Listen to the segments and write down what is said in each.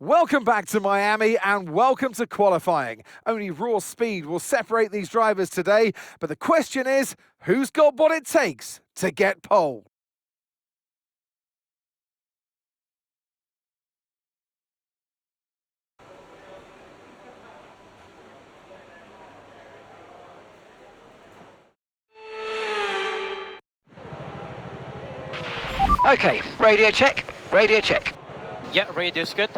Welcome back to Miami and welcome to qualifying. Only raw speed will separate these drivers today, but the question is, who's got what it takes to get pole? Okay, radio check, radio check. Yeah, radio's good.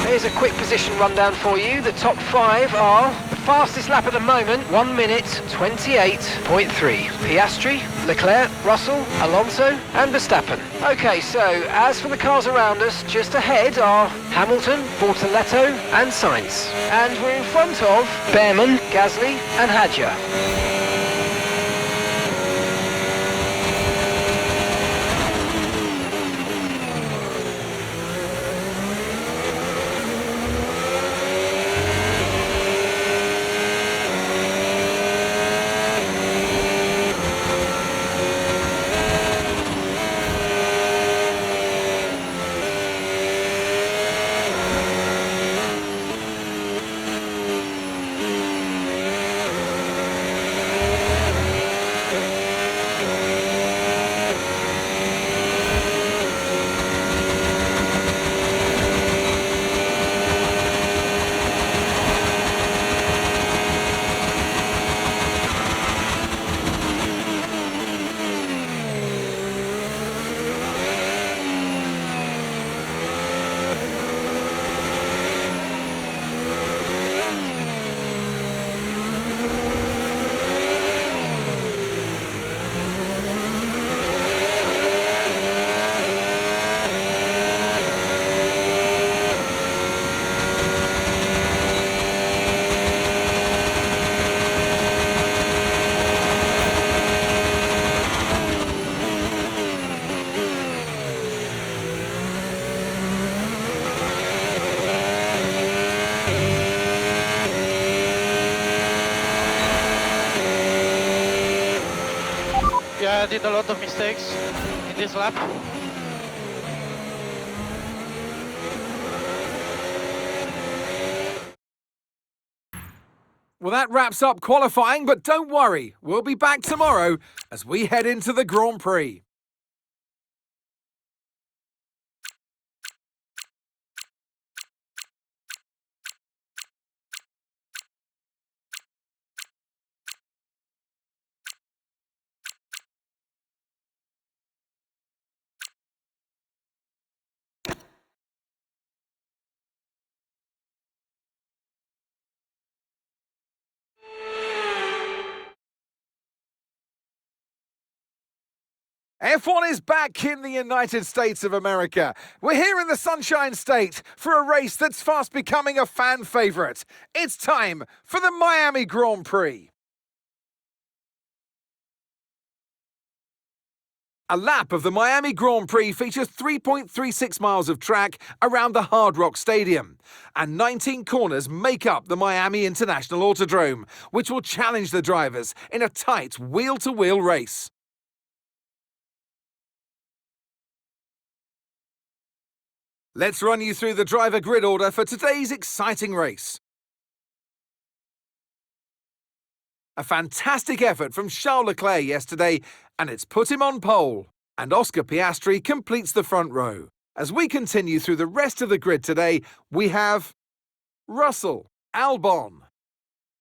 Here's a quick position rundown for you. The top 5 are the fastest lap at the moment, 1 minute 28.3. Piastri, Leclerc, Russell, Alonso and Verstappen. Okay, so as for the cars around us, just ahead are Hamilton, Bortoletto and Sainz. And we're in front of Behrman, Gasly and Hadjar. Yeah, I did a lot of mistakes in this lap. Well, that wraps up qualifying, but don't worry, we'll be back tomorrow as we head into the Grand Prix. F1 is back in the United States of America. We're here in the Sunshine State for a race that's fast becoming a fan favourite. It's time for the Miami Grand Prix. A lap of the Miami Grand Prix features 3.36 miles of track around the Hard Rock Stadium, and 19 corners make up the Miami International Autodrome, which will challenge the drivers in a tight wheel-to-wheel race. Let's run you through the driver grid order for today's exciting race. A fantastic effort from Charles Leclerc yesterday, and it's put him on pole. And Oscar Piastri completes the front row. As we continue through the rest of the grid today, we have Russell, Albon,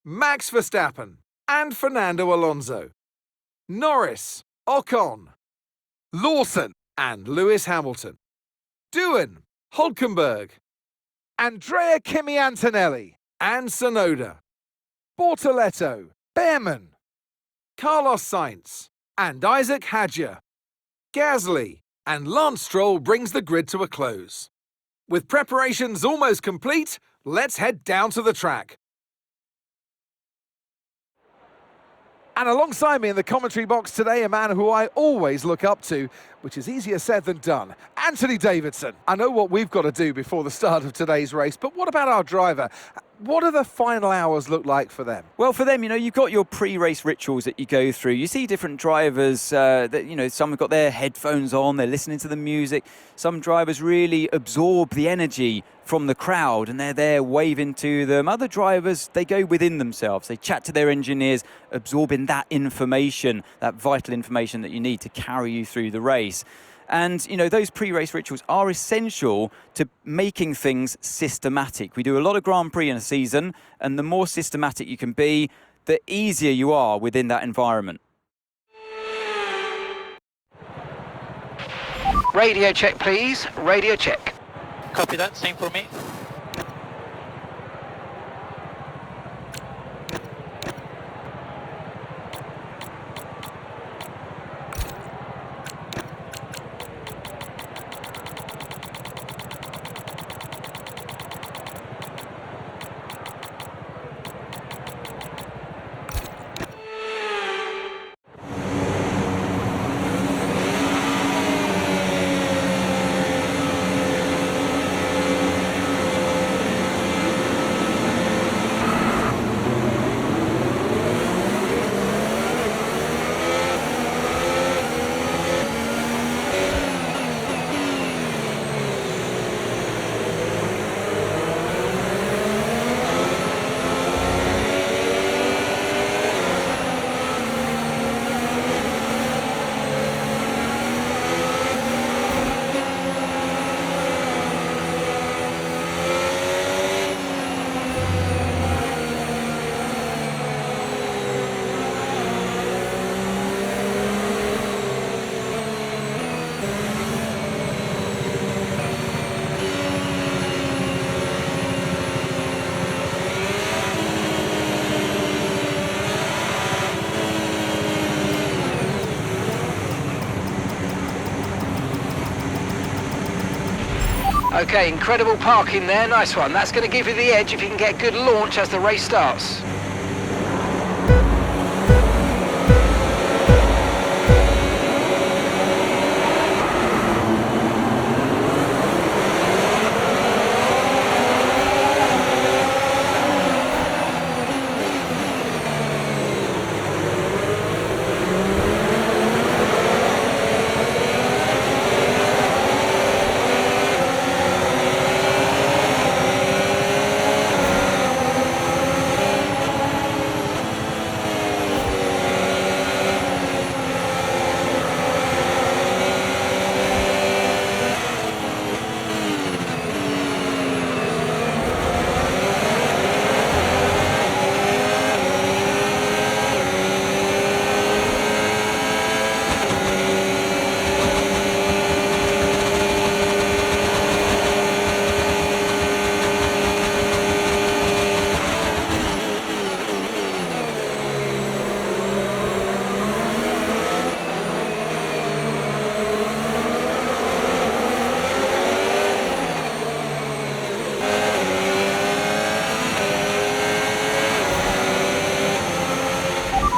Max Verstappen, and Fernando Alonso, Norris, Ocon, Lawson, and Lewis Hamilton, Doohan, Hulkenberg, Andrea Kimi Antonelli, and Tsunoda, Bortoletto, Behrman, Carlos Sainz, and Isaac Hadjar, Gasly, and Lance Stroll brings the grid to a close. With preparations almost complete, let's head down to the track. And alongside me in the commentary box today, a man who I always look up to, which is easier said than done, Anthony Davidson. I know what we've got to do before the start of today's race, but what about our driver? What do the final hours look like for them? Well, for them, you've got your pre-race rituals that you go through. You see different drivers that, some have got their headphones on, they're listening to the music. Some drivers really absorb the energy from the crowd and they're there waving to them. Other drivers, they go within themselves. They chat to their engineers, absorbing that information, that vital information that you need to carry you through the race. And, those pre-race rituals are essential to making things systematic. We do a lot of Grand Prix in a season, and the more systematic you can be, the easier you are within that environment. Radio check, please. Radio check. Copy that, same for me. Okay, incredible parking there, nice one. That's going to give you the edge if you can get good launch as the race starts.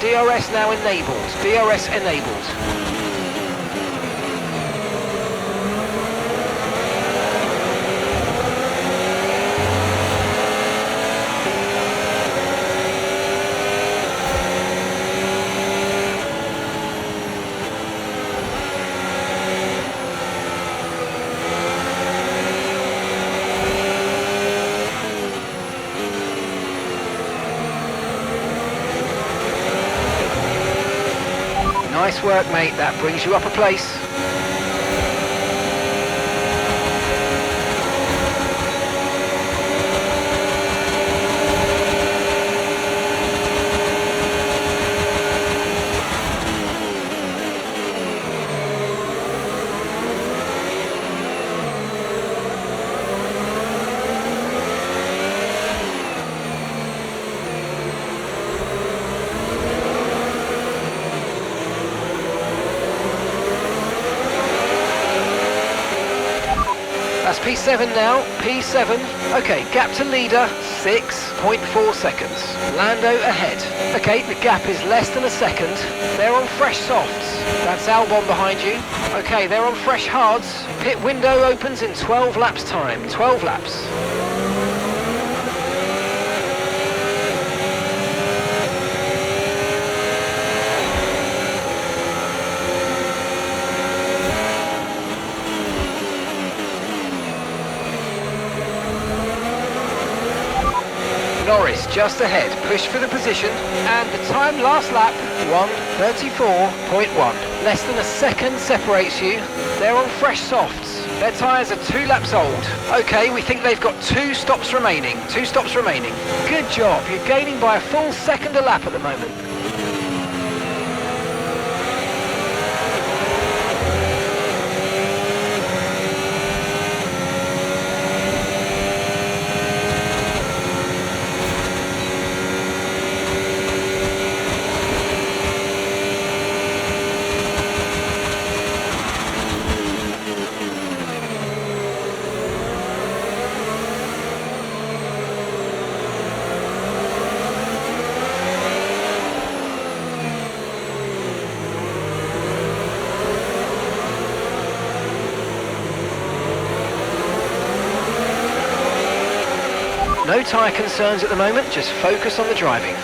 DRS now enabled. DRS enabled. Nice work, mate. That brings you up a place. That's P7 now, P7. Okay, gap to leader, 6.4 seconds. Lando ahead. Okay, the gap is less than a second. They're on fresh softs. That's Albon behind you. Okay, they're on fresh hards. Pit window opens in 12 laps time, 12 laps. Norris just ahead, push for the position, and the time last lap, 1:34.1. Less than a second separates you. They're on fresh softs. Their tyres are 2 laps old. Okay, we think they've got 2 stops remaining. 2 stops remaining. Good job, you're gaining by a full second a lap at the moment. No tyre concerns at the moment, just focus on the driving.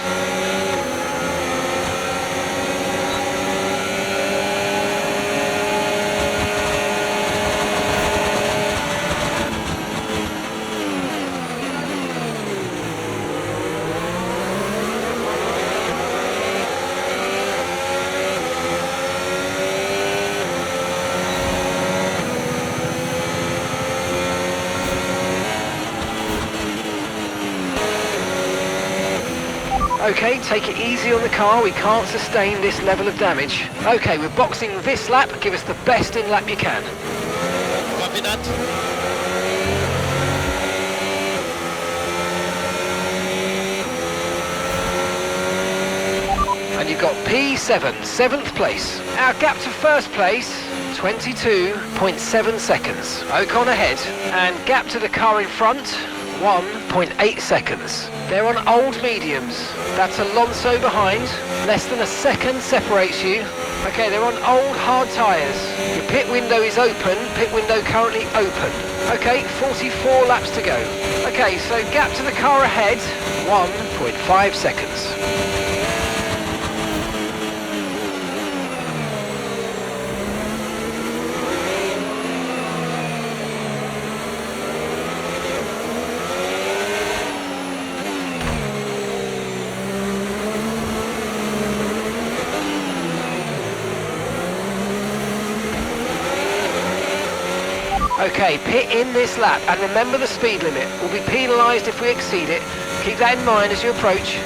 Okay, take it easy on the car, we can't sustain this level of damage. Okay, we're boxing this lap, give us the best in lap you can. Copy that. And you've got P7, 7th place. Our gap to first place, 22.7 seconds. Ocon ahead, and gap to the car in front, 1.8 seconds. They're on old mediums. That's Alonso behind. Less than a second separates you. Okay, they're on old hard tyres. Your pit window is open. Pit window currently open. Okay, 44 laps to go. Okay, so gap to the car ahead, 1.5 seconds. Okay, pit in this lap, and remember the speed limit. We'll be penalised if we exceed it. Keep that in mind as you approach.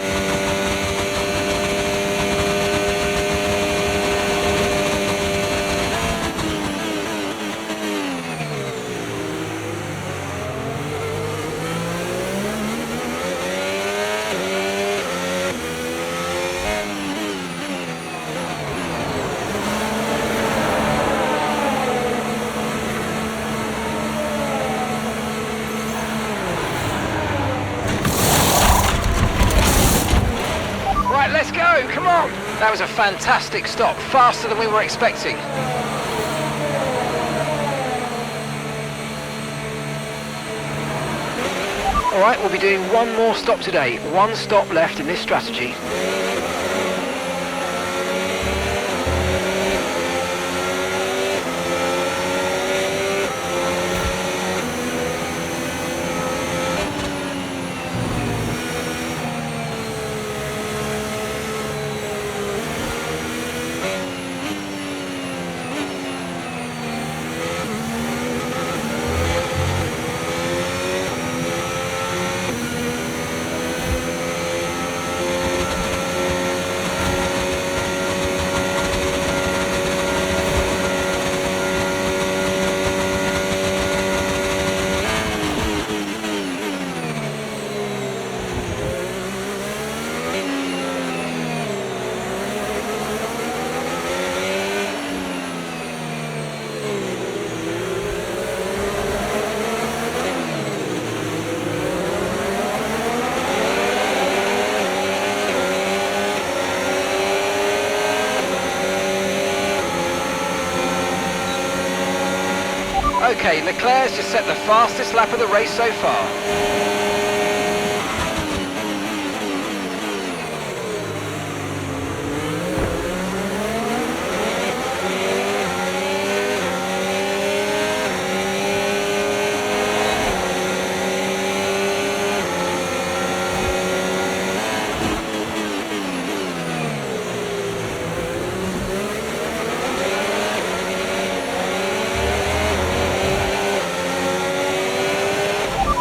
Let's go, come on! That was a fantastic stop, faster than we were expecting. Alright, we'll be doing one more stop today. One stop left in this strategy. Okay, Leclerc's just set the fastest lap of the race so far.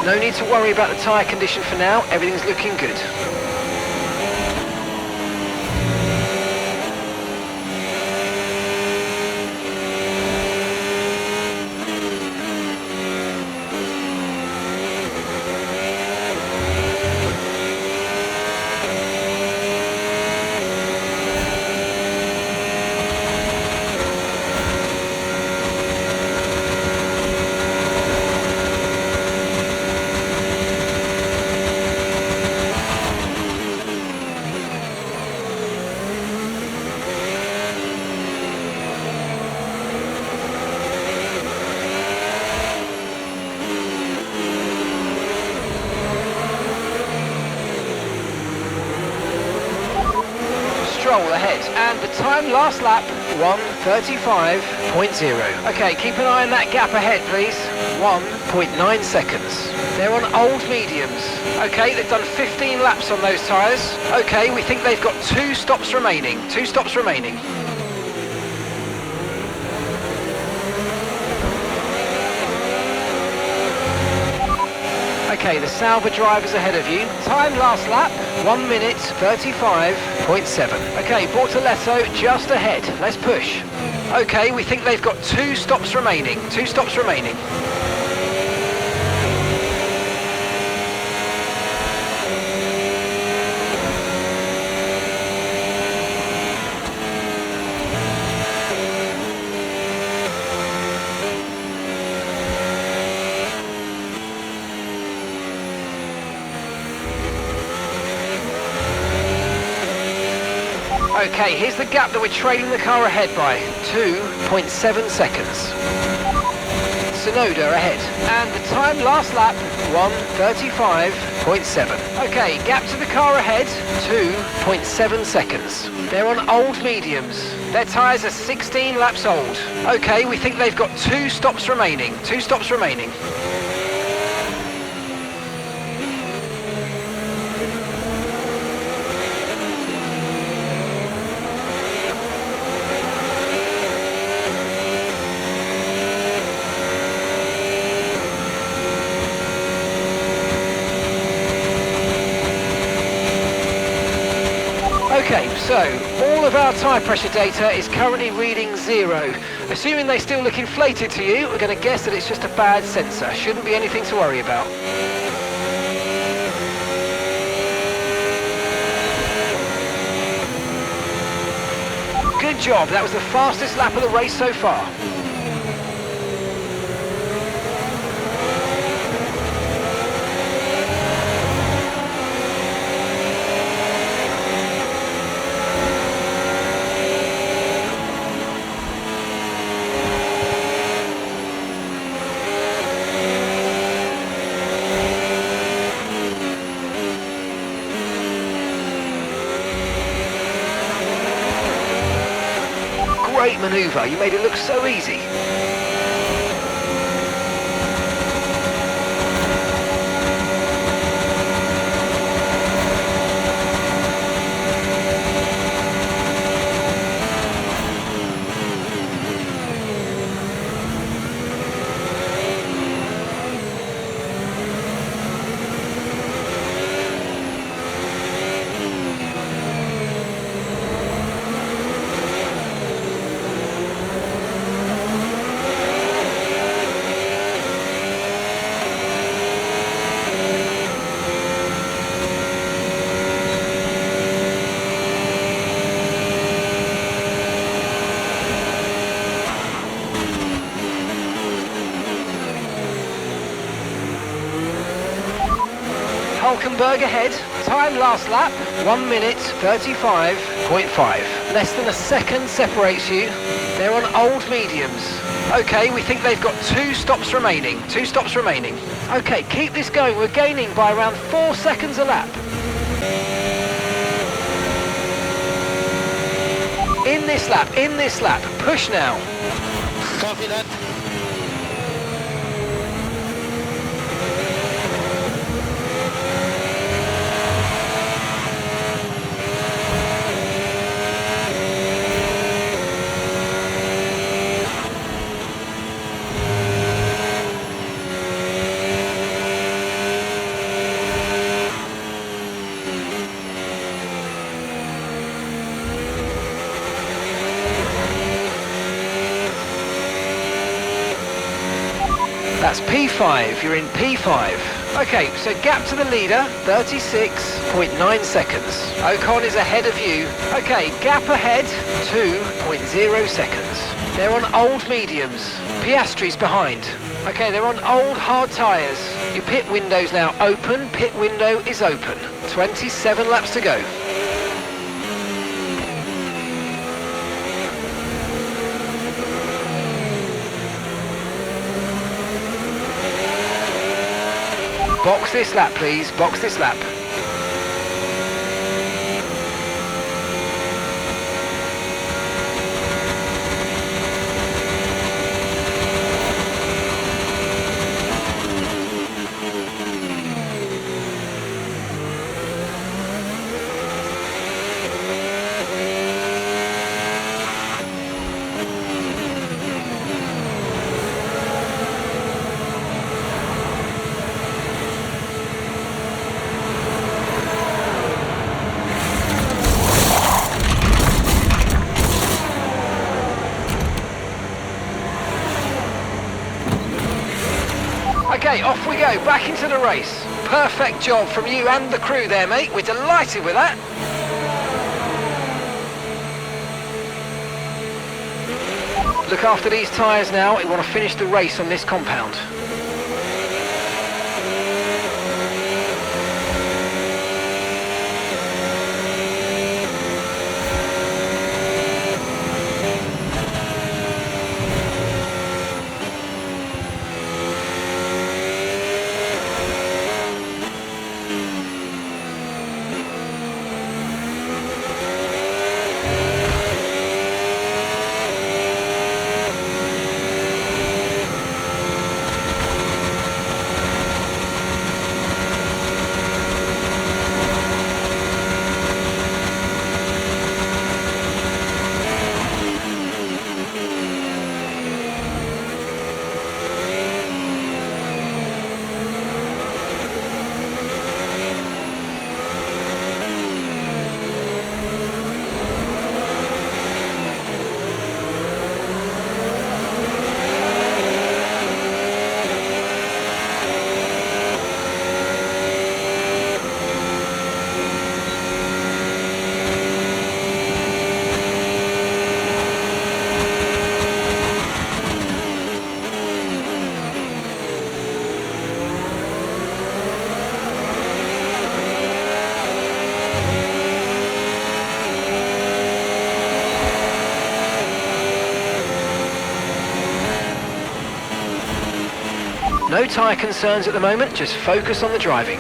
No need to worry about the tyre condition for now, everything's looking good. Ahead, and the time last lap 1:35.0. Okay, keep an eye on that gap ahead please. 1.9 seconds. They're on old mediums. Okay, they've done 15 laps on those tyres. Okay, we think they've got 2 stops remaining. Okay, the Sauber driver's ahead of you. Time last lap, 1:35.7. Okay, Bortoletto just ahead. Let's push. Okay, we think they've got 2 stops remaining. Okay, here's the gap that we're trailing the car ahead by, 2.7 seconds. Tsunoda ahead, and the time last lap, 1:35.7. Okay, gap to the car ahead, 2.7 seconds. They're on old mediums. Their tyres are 16 laps old. Okay, we think they've got 2 stops remaining. Okay, so all of our tyre pressure data is currently reading 0. Assuming they still look inflated to you, we're going to guess that it's just a bad sensor. Shouldn't be anything to worry about. Good job, that was the fastest lap of the race so far. Great manoeuvre, you made it look so easy. Hulkenberg ahead. Time last lap, 1:35.5. Less than a second separates you. They're on old mediums. Okay, we think they've got 2 stops remaining. 2 stops remaining. Okay, keep this going. We're gaining by around 4 seconds a lap. In this lap. Push now. Copy that. That's P5, you're in P5. Okay, so gap to the leader, 36.9 seconds. Ocon is ahead of you. Okay, gap ahead, 2.0 seconds. They're on old mediums. Piastri's behind. Okay, they're on old hard tyres. Your pit window's now open. Pit window is open. 27 laps to go. Box this lap, please. Box this lap. Okay, off we go, back into the race. Perfect job from you and the crew there, mate. We're delighted with that. Look after these tyres now. We want to finish the race on this compound. No tyre concerns at the moment, just focus on the driving.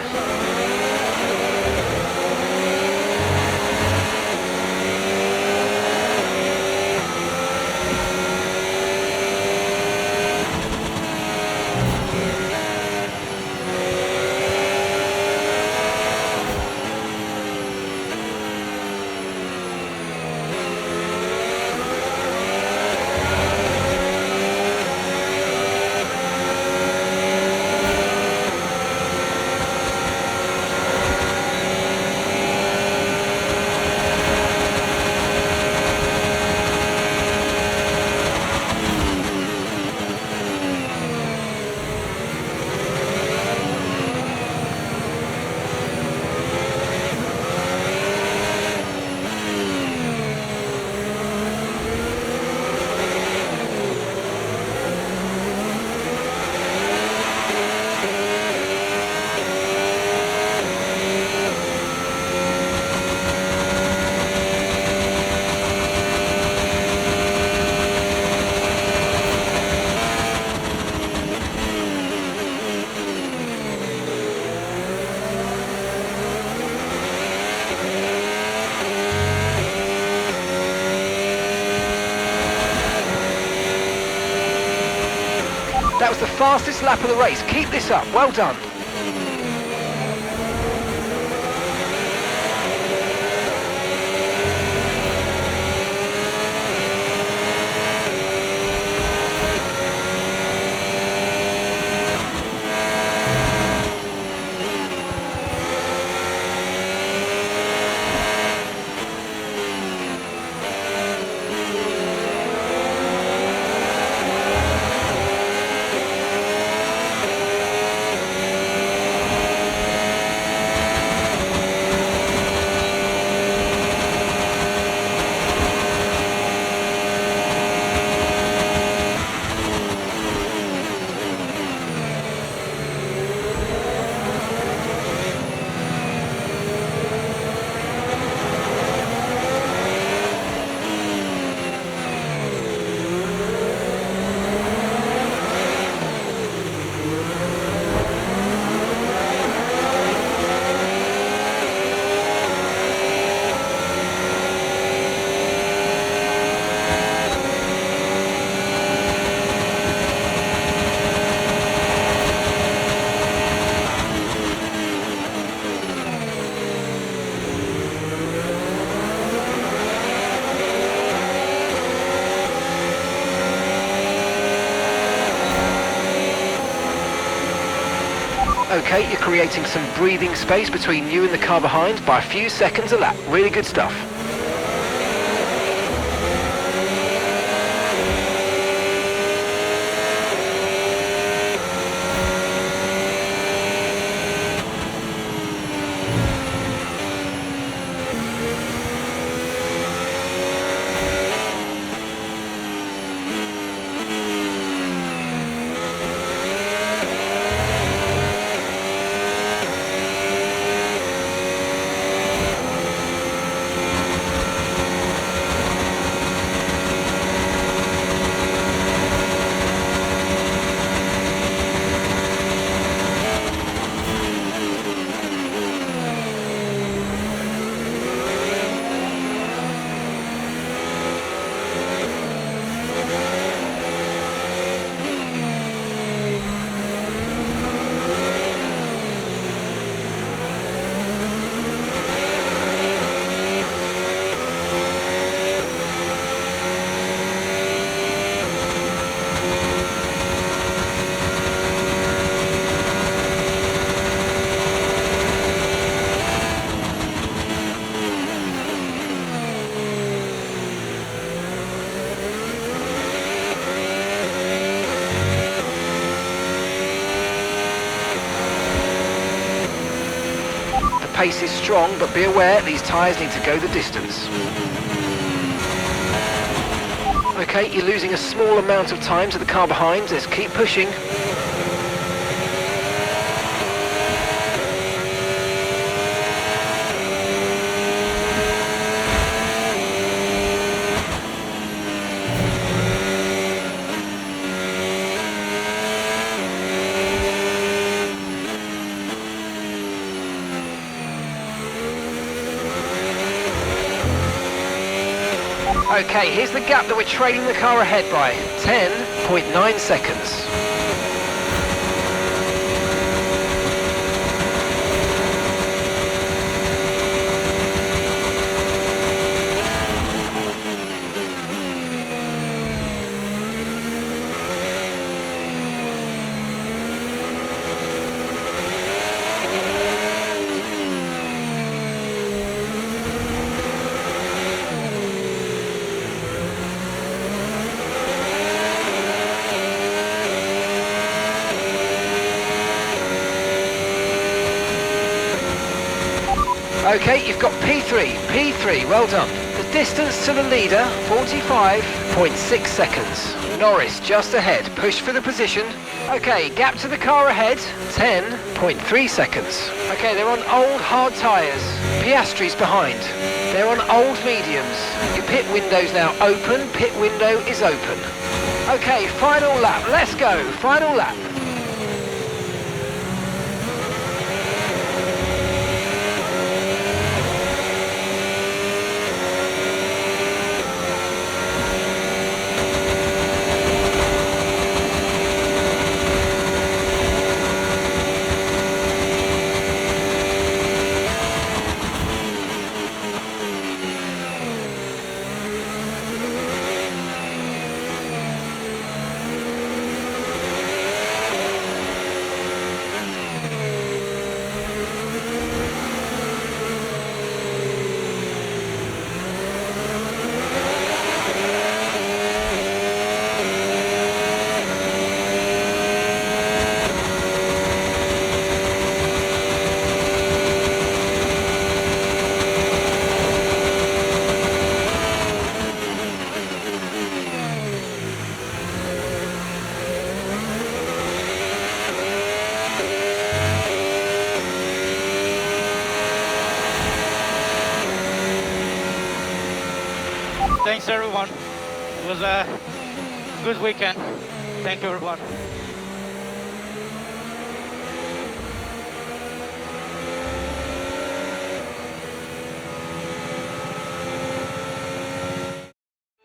That was the fastest lap of the race. Keep this up. Well done. Okay, you're creating some breathing space between you and the car behind by a few seconds a lap. Really good stuff. Pace is strong, but be aware these tyres need to go the distance. Okay, you're losing a small amount of time to the car behind. Let's keep pushing. Okay, here's the gap that we're trailing the car ahead by, 10.9 seconds. Okay, you've got P3, well done. The distance to the leader, 45.6 seconds. Norris just ahead, push for the position. Okay, gap to the car ahead, 10.3 seconds. Okay, they're on old hard tyres. Piastri's behind. They're on old mediums. Your pit window's now open, pit window is open. Okay, final lap, let's go, final lap. Thanks everyone. It was a good weekend. Thank you everyone.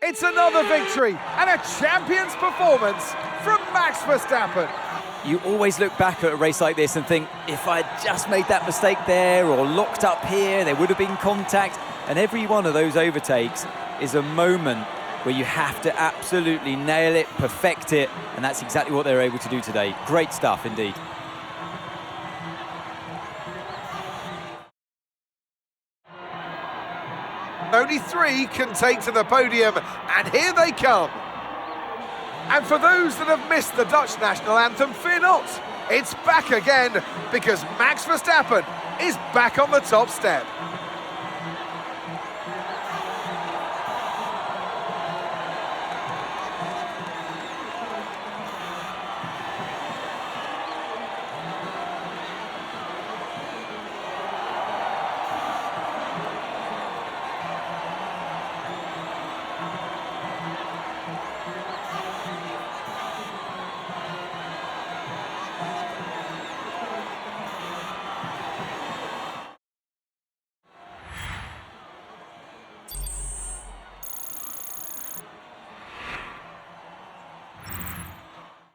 It's another victory and a champion's performance from Max Verstappen. You always look back at a race like this and think, if I'd just made that mistake there or locked up here, there would have been contact. And every one of those overtakes is a moment where you have to absolutely nail it, perfect it, and that's exactly what they were able to do today. Great stuff indeed. Only 3 can take to the podium, and here they come. And for those that have missed the Dutch national anthem, fear not. It's back again, because Max Verstappen is back on the top step.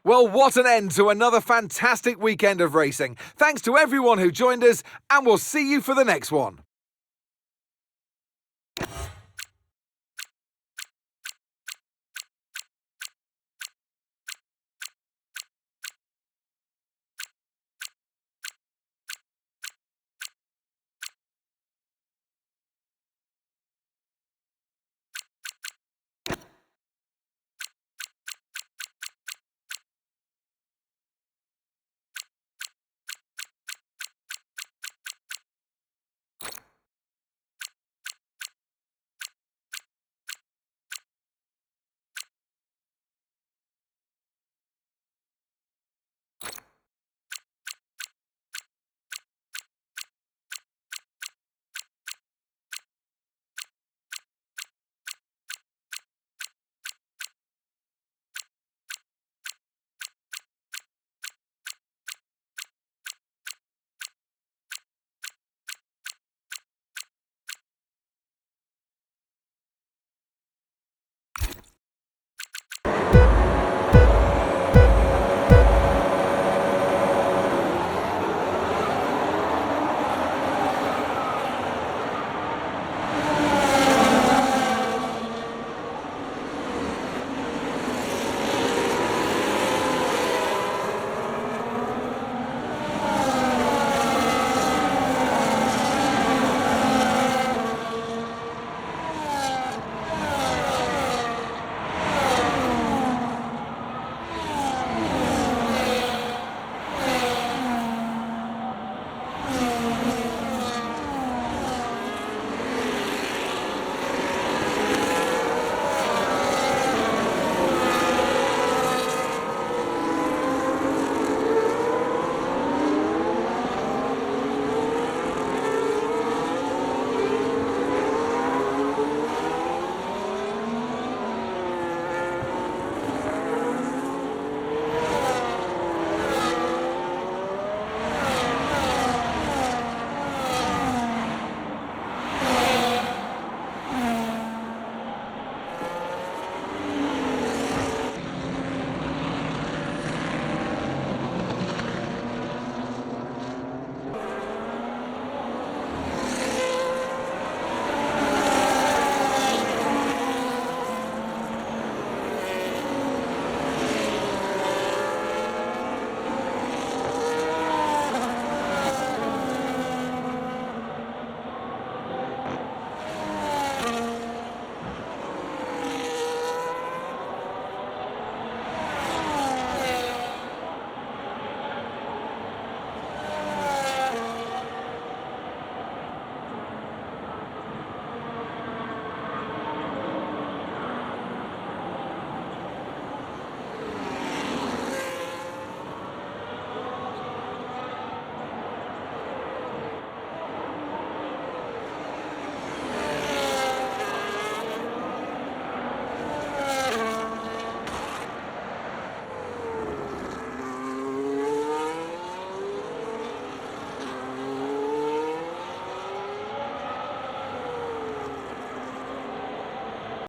Well, what an end to another fantastic weekend of racing. Thanks to everyone who joined us, and we'll see you for the next one.